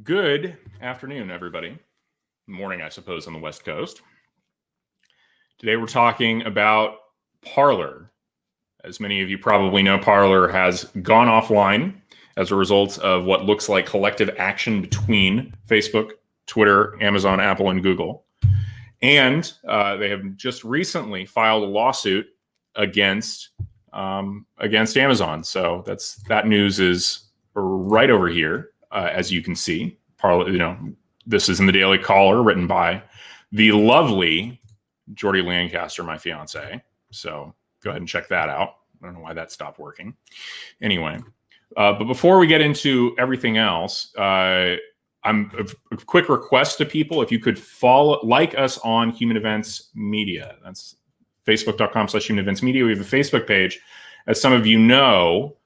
Good afternoon, everybody. Morning, I suppose, on the West Coast. Today we're talking about Parler. As many of you probably know, Parler has gone offline as a result of what looks like collective action between Facebook, Twitter, Amazon, Apple, and Google. And they have just recently filed a lawsuit against Amazon. So that news is right over here. As you can see, this is in the Daily Caller, written by the lovely Jordy Lancaster, my fiance. So go ahead and check that out. I don't know why that stopped working. Anyway, but before we get into everything else, I'm a quick request to people: if you could like us on Human Events Media. That's facebook.com/Human Events Media. We have a Facebook page. As some of you know,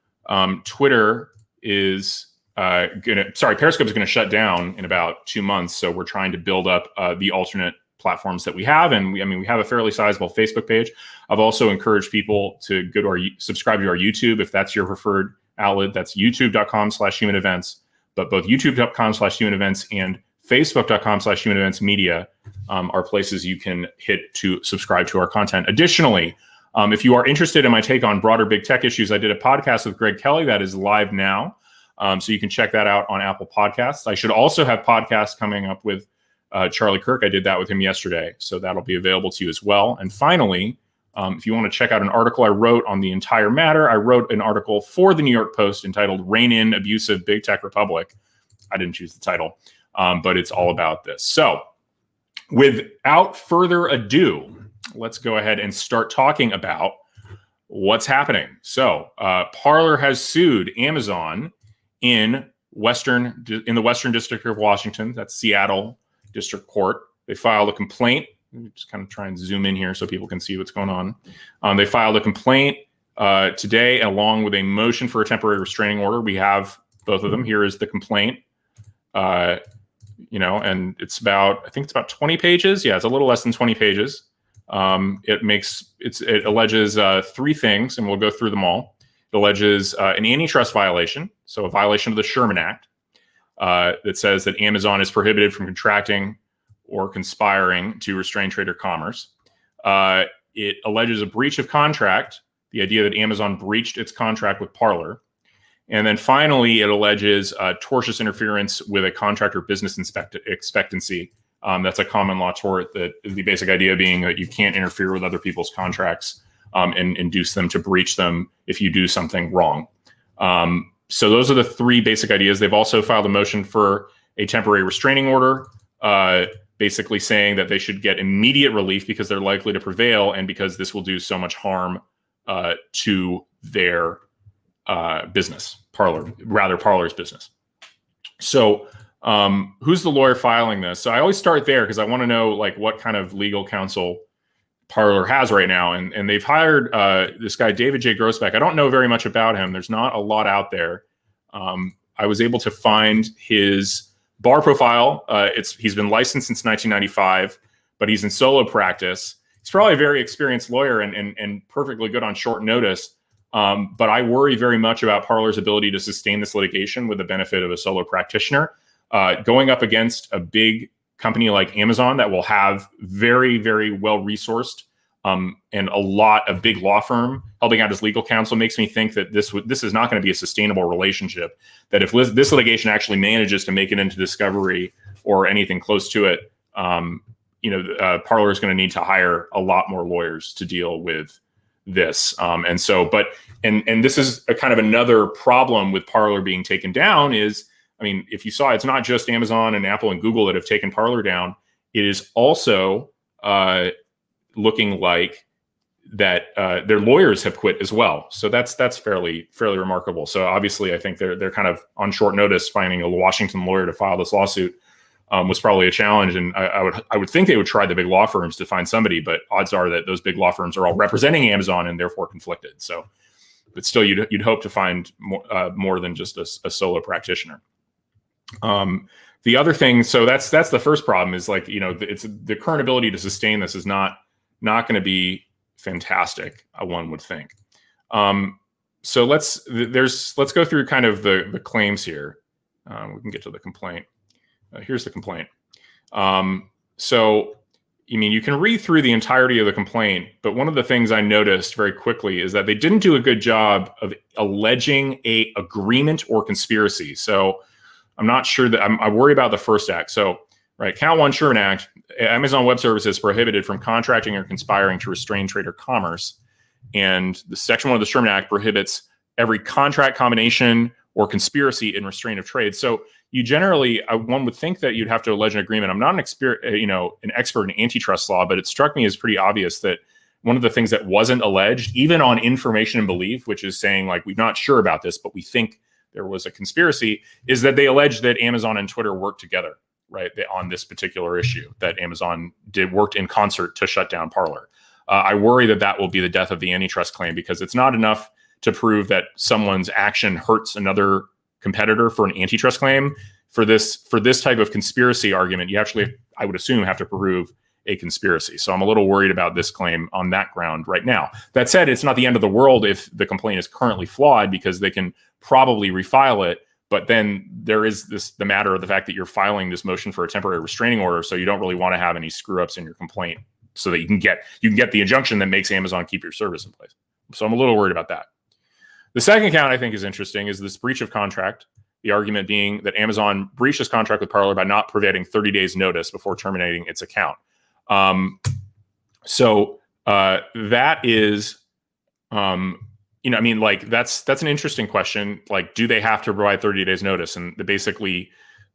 Twitter is Periscope is going to shut down in about 2 months. So we're trying to build up the alternate platforms that we have. And we have a fairly sizable Facebook page. I've also encouraged people to go to subscribe to our YouTube. If that's your preferred outlet, that's youtube.com/human events. But both youtube.com/human events and facebook.com/human events media are places you can hit to subscribe to our content. Additionally, if you are interested in my take on broader big tech issues, I did a podcast with Greg Kelly that is live now. So you can check that out on Apple Podcasts. I should also have podcasts coming up with Charlie Kirk. I did that with him yesterday. So that'll be available to you as well. And finally, if you want to check out an article I wrote on the entire matter, I wrote an article for the New York Post entitled "Rein in Abusive Big Tech Republic." I didn't choose the title, but it's all about this. So without further ado, let's go ahead and start talking about what's happening. So Parler has sued Amazon in the Western District of Washington. That's Seattle District Court. They filed a complaint. Let me just kind of try and zoom in here so people can see what's going on. They filed a complaint today, along with a motion for a temporary restraining order. We have both of them. Here is the complaint. And it's about 20 pages. Yeah, it's a little less than 20 pages. It alleges three things, and we'll go through them all. It alleges an antitrust violation, so a violation of the Sherman Act, that says that Amazon is prohibited from contracting or conspiring to restrain trade or commerce. It alleges a breach of contract, the idea that Amazon breached its contract with Parler. And then finally, it alleges tortious interference with a contractor business expectancy. That's a common law tort, that is the basic idea being that you can't interfere with other people's contracts and induce them to breach them if you do something wrong. So those are the three basic ideas. They've also filed a motion for a temporary restraining order, basically saying that they should get immediate relief because they're likely to prevail and because this will do so much harm to their business, Parler's business. So who's the lawyer filing this? So I always start there because I want to know what kind of legal counsel Parler has right now, and they've hired this guy David J. Grossbeck. I don't know very much about him. There's not a lot out there. I was able to find his bar profile. He's been licensed since 1995, but he's in solo practice. He's probably a very experienced lawyer and perfectly good on short notice. But I worry very much about Parler's ability to sustain this litigation with the benefit of a solo practitioner, going up against a big company like Amazon that will have very, very well-resourced and a lot of big law firm helping out as legal counsel makes me think that this is not going to be a sustainable relationship. That if this litigation actually manages to make it into discovery or anything close to it, Parler is going to need to hire a lot more lawyers to deal with this. And this is a kind of another problem with Parler being taken down is, if you saw, it's not just Amazon and Apple and Google that have taken Parler down. It is also looking like that their lawyers have quit as well. So that's fairly remarkable. So obviously, I think they're kind of on short notice. Finding a Washington lawyer to file this lawsuit was probably a challenge, and I would think they would try the big law firms to find somebody, but odds are that those big law firms are all representing Amazon and therefore conflicted. So, but still, you'd hope to find more than just a solo practitioner. The other thing, so that's the first problem is it's the current ability to sustain this is not going to be fantastic. One would think. So let's go through kind of the claims here. We can get to the complaint. Here's the complaint. So, I mean, you can read through the entirety of the complaint, but one of the things I noticed very quickly is that they didn't do a good job of alleging a agreement or conspiracy. So I'm not sure that I worry about the first act. So, right, count one, Sherman Act, Amazon Web Services prohibited from contracting or conspiring to restrain trade or commerce. And the Section 1 of the Sherman Act prohibits every contract, combination, or conspiracy in restraint of trade. So you generally, one would think that you'd have to allege an agreement. I'm not an expert in antitrust law, but it struck me as pretty obvious that one of the things that wasn't alleged, even on information and belief, which is saying like, we're not sure about this, but we think there was a conspiracy, is that they alleged that Amazon and Twitter worked together, right, on this particular issue, that Amazon worked in concert to shut down Parler. I worry that that will be the death of the antitrust claim, because it's not enough to prove that someone's action hurts another competitor for an antitrust claim. For this type of conspiracy argument, you actually, I would assume, have to prove a conspiracy. So I'm a little worried about this claim on that ground right now. That said, it's not the end of the world if the complaint is currently flawed, because they can probably refile it. But then there is the matter of the fact that you're filing this motion for a temporary restraining order, so you don't really want to have any screw ups in your complaint, so that you can get the injunction that makes Amazon keep your service in place. So I'm a little worried about that. The second count I think is interesting is this breach of contract. The argument being that Amazon breached its contract with Parler by not providing 30 days notice before terminating its account. That is, that's an interesting question. Like, do they have to provide 30 days notice? And basically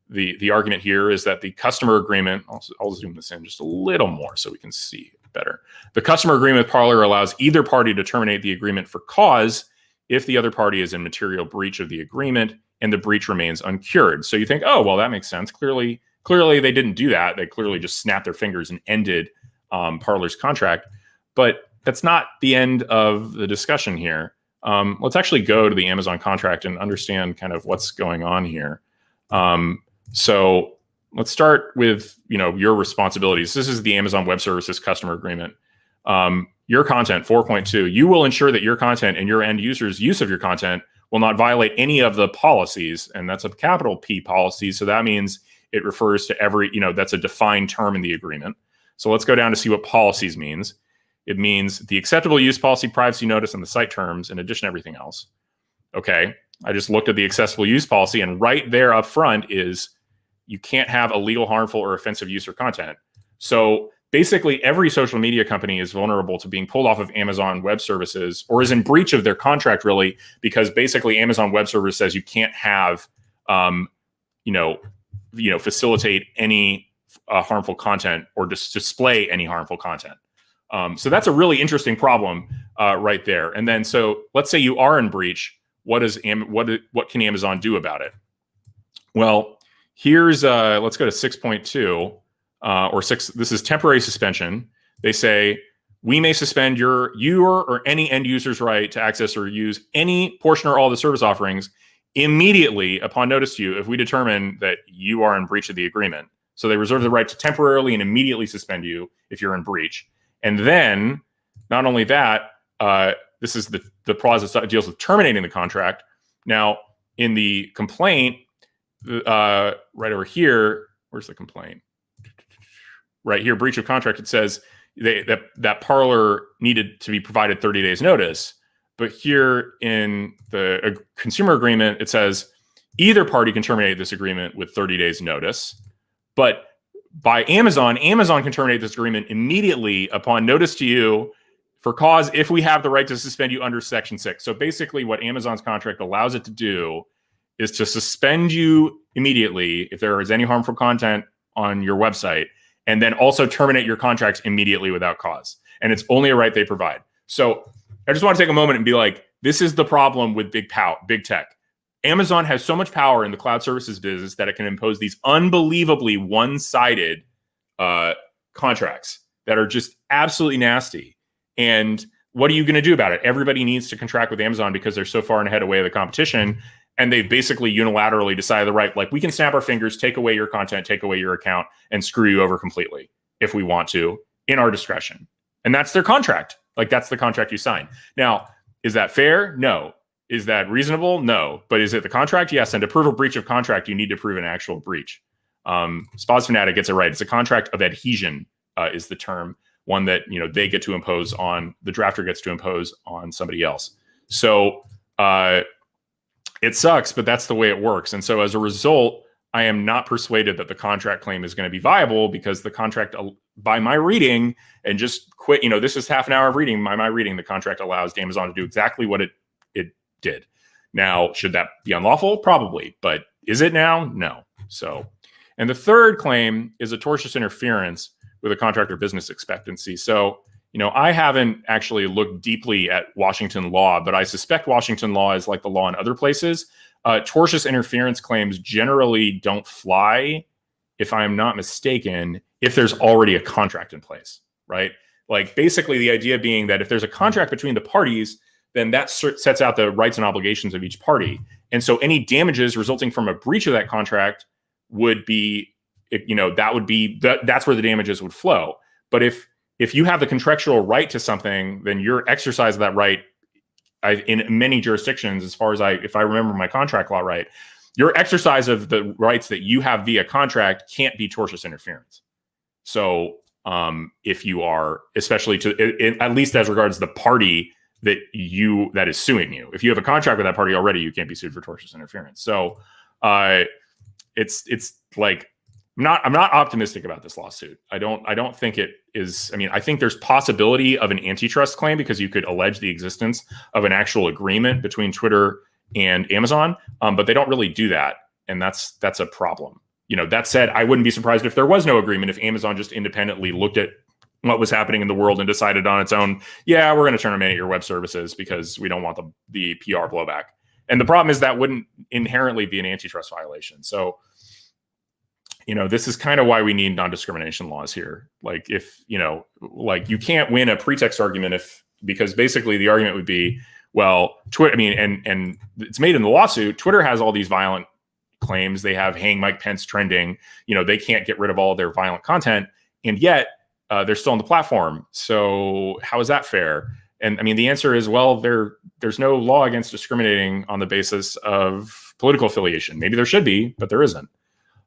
the argument here is that the customer agreement, I'll zoom this in just a little more so we can see better. The customer agreement with Parler allows either party to terminate the agreement for cause if the other party is in material breach of the agreement and the breach remains uncured. So you think, oh, well, that makes sense. Clearly they didn't do that. They clearly just snapped their fingers and ended Parler's contract. But that's not the end of the discussion here. Let's actually go to the Amazon contract and understand kind of what's going on here. So let's start with, your responsibilities. This is the Amazon Web Services customer agreement. Your content, 4.2, you will ensure that your content and your end users' use of your content will not violate any of the policies. And that's a capital P policy. So that means it refers to every, that's a defined term in the agreement. So let's go down to see what policies means. It means the acceptable use policy, privacy notice, and the site terms, in addition to everything else. Okay, I just looked at the accessible use policy, and right there up front is you can't have illegal, harmful, or offensive use or content. So basically, every social media company is vulnerable to being pulled off of Amazon Web Services, or is in breach of their contract, really, because basically Amazon Web Services says you can't have, facilitate any harmful content or just display any harmful content. So that's a really interesting problem right there. And then, so let's say you are in breach. What can Amazon do about it? Well, here's let's go to 6.2. Or 6, this is temporary suspension. They say, we may suspend your or any end user's right to access or use any portion or all of the service offerings immediately upon notice to you if we determine that you are in breach of the agreement. So they reserve the right to temporarily and immediately suspend you if you're in breach. And then, not only that, this is the clause that deals with terminating the contract. Now, in the complaint, right over here, where's the complaint? Right here, breach of contract, it says that Parler needed to be provided 30 days notice. But here in the consumer agreement, it says either party can terminate this agreement with 30 days notice. But by Amazon can terminate this agreement immediately upon notice to you for cause if we have the right to suspend you under Section 6. So basically what Amazon's contract allows it to do is to suspend you immediately if there is any harmful content on your website, and then also terminate your contracts immediately without cause. And it's only a right they provide. So I just want to take a moment and be like, this is the problem with big tech. Amazon has so much power in the cloud services business that it can impose these unbelievably one-sided contracts that are just absolutely nasty. And what are you going to do about it? Everybody needs to contract with Amazon because they're so far ahead away of the competition. And they've basically unilaterally decided the right, like, we can snap our fingers, take away your content, take away your account, and screw you over completely if we want to, in our discretion. And that's their contract. Like, that's the contract you sign. Now, is that fair? No. Is that reasonable? No. But is it the contract? Yes. And to prove a breach of contract, you need to prove an actual breach. Spas Fanatic gets it right. It's a contract of adhesion is the term, one that they get to impose on, the drafter gets to impose on somebody else. So it sucks, but that's the way it works. And so as a result, I am not persuaded that the contract claim is going to be viable, because the contract, by my reading, and just quit, this is half an hour of reading, my reading, the contract allows Amazon to do exactly what it did. Now, should that be unlawful? Probably. But is it now? No. So, and the third claim is a tortious interference with a contractor business expectancy. So, I haven't actually looked deeply at Washington law, but I suspect Washington law is like the law in other places. Tortious interference claims generally don't fly, if I'm not mistaken, if there's already a contract in place, right? Like, basically the idea being that if there's a contract between the parties, then that sets out the rights and obligations of each party. And so any damages resulting from a breach of that contract would be, that's where the damages would flow. But if you have the contractual right to something, then your exercise of that right, in many jurisdictions, as far as if I remember my contract law right, your exercise of the rights that you have via contract can't be tortious interference. So if you are, especially at least as regards the party that is suing you, if you have a contract with that party already, you can't be sued for tortious interference. So it's like, I'm not optimistic about this lawsuit. I don't think it is. I mean, I think there's possibility of an antitrust claim, because you could allege the existence of an actual agreement between Twitter and Amazon, but they don't really do that, and that's a problem. That said, I wouldn't be surprised if there was no agreement, if Amazon just independently looked at what was happening in the world and decided on its own, yeah, we're going to terminate your web services because we don't want the PR blowback. And the problem is that wouldn't inherently be an antitrust violation. So, this is kind of why we need non-discrimination laws here. Like, if, you can't win a pretext argument because basically the argument would be, well, Twitter, and it's made in the lawsuit, Twitter has all these violent claims. They have hang Mike Pence trending, they can't get rid of all of their violent content. And yet they're still on the platform. So how is that fair? And the answer is, well, there's no law against discriminating on the basis of political affiliation. Maybe there should be, but there isn't.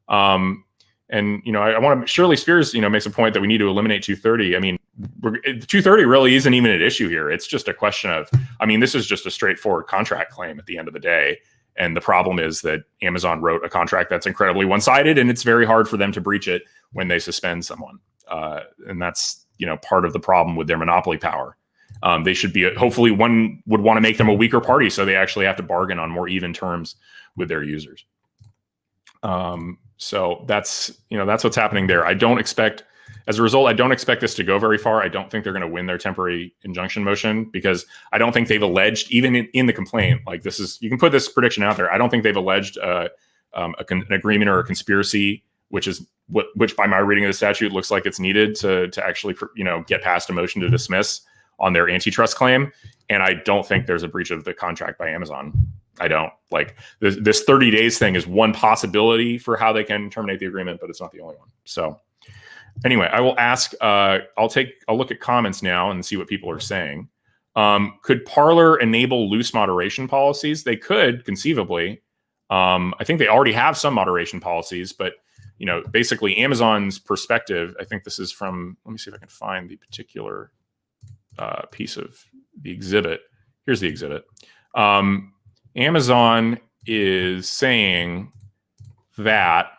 I want to, Shirley Spears, makes a point that we need to eliminate 230. 230 really isn't even an issue here. It's just a question of, this is just a straightforward contract claim at the end of the day. And the problem is that Amazon wrote a contract that's incredibly one-sided, and it's very hard for them to breach it when they suspend someone. And that's, part of the problem with their monopoly power. They should be, hopefully one would want to make them a weaker party, so they actually have to bargain on more even terms with their users. So that's what's happening there. As a result, I don't expect this to go very far. I don't think they're going to win their temporary injunction motion, because I don't think they've alleged, even in the complaint, like you can put this prediction out there. I don't think they've alleged an agreement or a conspiracy, which by my reading of the statute looks like it's needed to actually, get past a motion to dismiss on their antitrust claim. And I don't think there's a breach of the contract by Amazon. I don't. Like, this 30 days thing is one possibility for how they can terminate the agreement, but it's not the only one. So anyway, I will ask, I'll look at comments now and see what people are saying. Could Parler enable loose moderation policies? They could, conceivably. I think they already have some moderation policies, but basically Amazon's perspective, I think this is from, let me see if I can find the particular piece of the exhibit. Here's the exhibit. Amazon is saying that,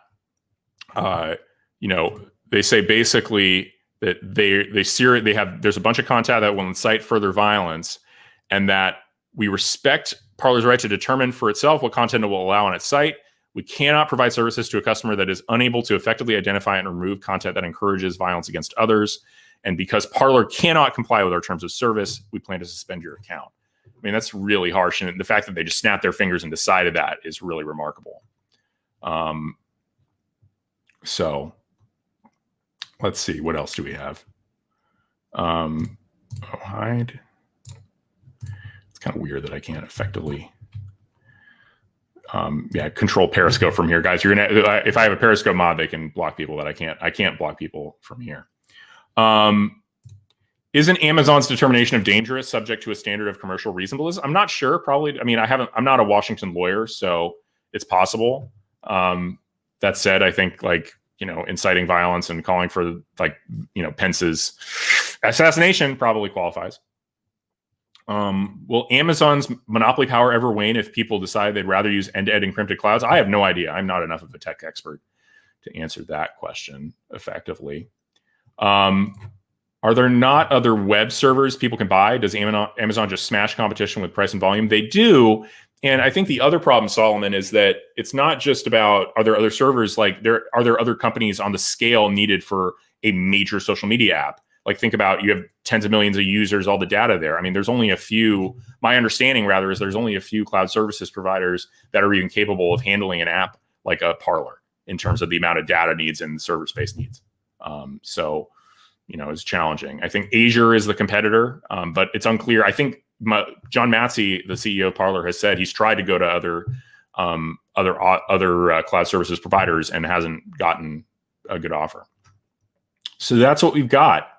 they say basically that there's a bunch of content that will incite further violence, and that we respect Parler's right to determine for itself what content it will allow on its site. We cannot provide services to a customer that is unable to effectively identify and remove content that encourages violence against others. And because Parler cannot comply with our terms of service, we plan to suspend your account. That's really harsh. And the fact that they just snapped their fingers and decided that is really remarkable. So let's see, what else do we have? Hide. It's kind of weird that I can't effectively control Periscope from here, guys. You're gonna, if I have a Periscope mod, they can block people that I can't block people from here. Isn't Amazon's determination of dangerous subject to a standard of commercial reasonableness? I'm not sure. Probably. I'm not a Washington lawyer, so it's possible that That said, I think inciting violence and calling for Pence's assassination probably qualifies. Will Amazon's monopoly power ever wane if people decide they'd rather use end-to-end encrypted clouds? I have no idea. I'm not enough of a tech expert to answer that question effectively. Are there not other web servers people can buy? Does Amazon just smash competition with price and volume? They do. And I think the other problem, Solomon, is that it's not just about, are there other servers? Are there other companies on the scale needed for a major social media app? Think about, you have tens of millions of users, all the data there. I mean, there's only a few, my understanding rather, is there's only a few cloud services providers that are even capable of handling an app like a Parler in terms of the amount of data needs and server space needs. So, it's challenging. I think Azure is the competitor, but it's unclear. I think John Matsey, the CEO of Parler, has said he's tried to go to other cloud services providers and hasn't gotten a good offer. So that's what we've got.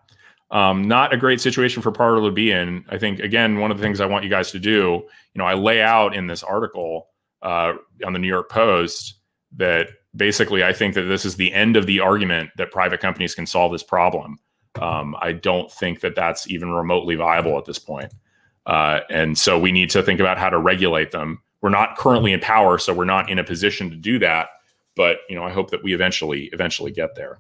Not a great situation for Parler to be in. I think, again, one of the things I want you guys to do, I lay out in this article on the New York Post that basically I think that this is the end of the argument that private companies can solve this problem. I don't think that that's even remotely viable at this point. And so we need to think about how to regulate them. We're not currently in power, so we're not in a position to do that. But, I hope that we eventually get there.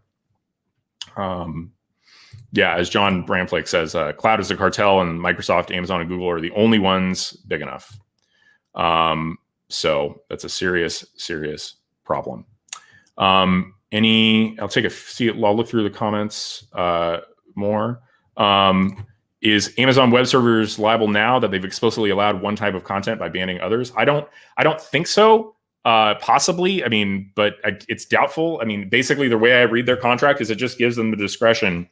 As John Bramflake says, cloud is a cartel, and Microsoft, Amazon, and Google are the only ones big enough. So that's a serious problem. I'll look through the comments more. Is Amazon Web Servers liable now that they've explicitly allowed one type of content by banning others? I don't think so. Possibly. I mean, but it's doubtful. I mean, basically the way I read their contract is it just gives them the discretion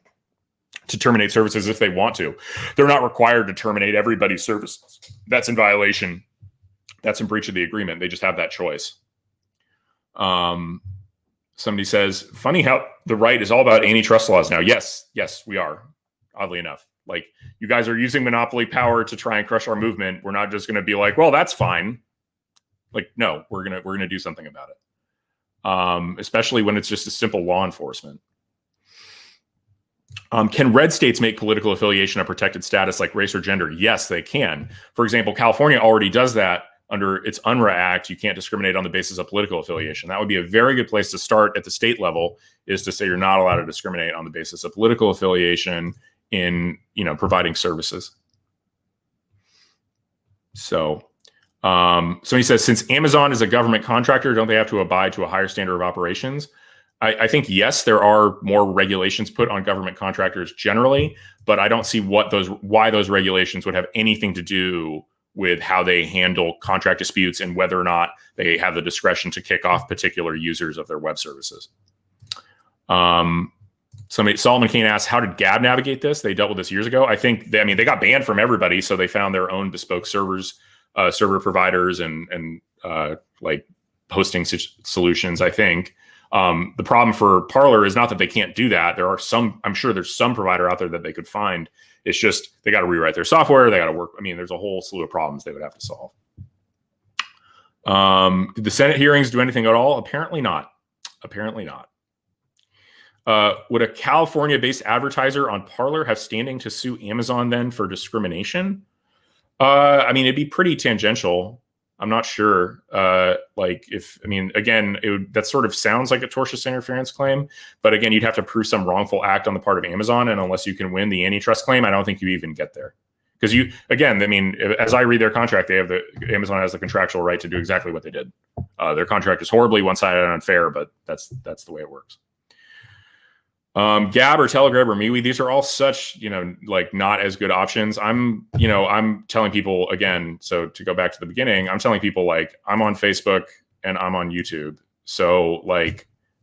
to terminate services if they want to. They're not required to terminate everybody's services. That's in violation. That's in breach of the agreement. They just have that choice. Somebody says, funny how the right is all about antitrust laws now. Yes, we are, oddly enough. You guys are using monopoly power to try and crush our movement. We're not just going to be like, well, that's fine. No, we're going to do something about it. Especially when it's just a simple law enforcement. Can red states make political affiliation a protected status like race or gender? Yes, they can. For example, California already does that under its UNRRA Act. You can't discriminate on the basis of political affiliation. That would be a very good place to start at the state level, is to say you're not allowed to discriminate on the basis of political affiliation in, providing services. So he says, since Amazon is a government contractor, don't they have to abide to a higher standard of operations? I think, yes, there are more regulations put on government contractors generally, but I don't see why those regulations would have anything to do with how they handle contract disputes and whether or not they have the discretion to kick off particular users of their web services. Solomon Kane asks, how did Gab navigate this? They dealt with this years ago. I think they got banned from everybody, so they found their own bespoke server providers and hosting solutions. I think the problem for Parler is not that they can't do that. I'm sure there's some provider out there that they could find. It's just they got to rewrite their software. They got to work. There's a whole slew of problems they would have to solve. Did the Senate hearings do anything at all? Apparently not. Would a California-based advertiser on Parler have standing to sue Amazon then for discrimination? It'd be pretty tangential. I'm not sure. Again, that sort of sounds like a tortious interference claim, but again, you'd have to prove some wrongful act on the part of Amazon, and unless you can win the antitrust claim, I don't think you even get there. Because as I read their contract, Amazon has the contractual right to do exactly what they did. Their contract is horribly one-sided and unfair, but that's the way it works. Gab or Telegram or MeWe, these are all such, not as good options. I'm telling people, again, so to go back to the beginning, I'm telling people I'm on Facebook and I'm on YouTube. So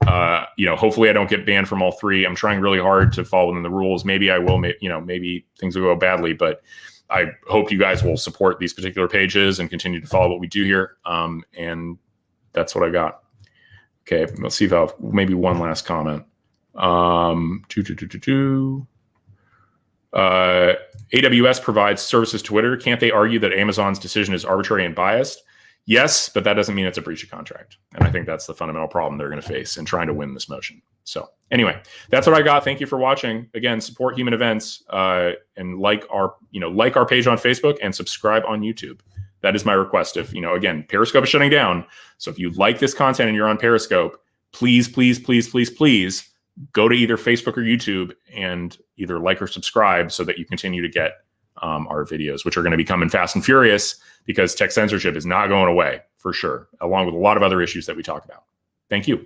hopefully I don't get banned from all three. I'm trying really hard to follow within the rules. Maybe I will, maybe things will go badly, but I hope you guys will support these particular pages and continue to follow what we do here. And that's what I got. Okay. Let's see if maybe one last comment. AWS provides services to Twitter. Can't they argue that Amazon's decision is arbitrary and biased? Yes, but that doesn't mean it's a breach of contract. And I think that's the fundamental problem they're going to face in trying to win this motion. So anyway, that's what I got. Thank you for watching. Again, support human events and like our page on Facebook and subscribe on YouTube. That is my request. If, again, Periscope is shutting down. So if you like this content and you're on Periscope, please, please, please, please, please go to either Facebook or YouTube and either like or subscribe so that you continue to get our videos, which are going to be coming fast and furious because tech censorship is not going away for sure, along with a lot of other issues that we talk about. Thank you.